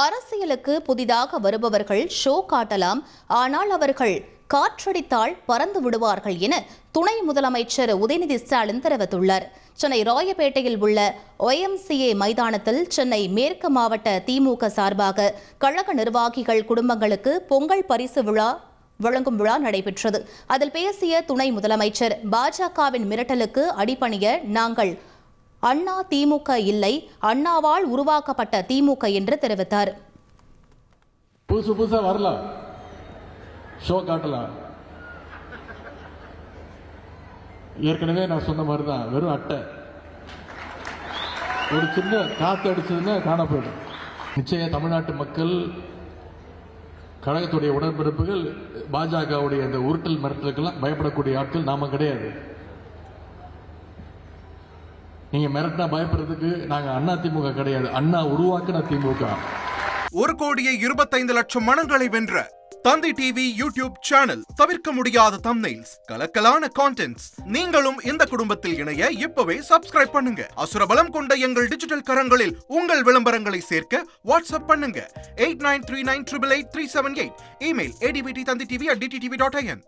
அரசியலுக்கு புதிதாக வருபவர்கள் ஷோ காட்டலாம், ஆனால் அவர்கள் காற்றடித்தால் பறந்து விடுவார்கள் என துணை முதலமைச்சர் உதயநிதி ஸ்டாலின் தெரிவித்துள்ளார். சென்னை ராயப்பேட்டையில் உள்ள OMCA மைதானத்தில் சென்னை மேற்கு மாவட்ட திமுக சார்பாக கழக நிர்வாகிகள் குடும்பங்களுக்கு பொங்கல் பரிசு வழங்கும் விழா நடைபெற்றது. அதில் பேசிய துணை முதலமைச்சர், பாஜகவின் மிரட்டலுக்கு அடிபணிய நாங்கள் அண்ணா திமுக இல்லை, அண்ணாவால் உருவாக்கப்பட்ட திமுக என்று தெரிவித்தார். புதுசா வரலாம், ஷோ காட்டலாம். ஏற்கனவே நான் சொன்ன மாதிரி தான், வெறும் அட்டை, ஒரு சின்ன காத்து அடிச்சதுன்னா காண போயிடும். நிச்சயம் தமிழ்நாட்டு மக்கள், கழகத்துடைய உடன்பிறப்புகள் பாஜகவுடைய இந்த உருட்டல் மிரட்டலுக்கெல்லாம் பயப்படக்கூடிய ஆட்கள் நாம கிடையாது. நீங்க மிரட்டினா பயப்படுறதுக்கு நாங்க அண்ணா திமுக கிடையாது, அண்ணா உருவாக்கின திமுக. 1,25,00,000 மனங்களை வென்ற தந்தி டிவி யூடியூப் சேனல். தவிர்க்க முடியாத தம்ப்நெயில்ஸ், கலக்கலான கான்டென்ட்ஸ். நீங்களும் இந்த குடும்பத்தில் இணைய இப்பவே சப்ஸ்கிரைப் பண்ணுங்க. அசுரபலம் கொண்ட எங்கள் டிஜிட்டல் கரங்களில் உங்கள் விளம்பரங்களை சேர்க்க வாட்ஸ்அப் பண்ணுங்க. 8939888378. Email advtthanditv@dttv.in.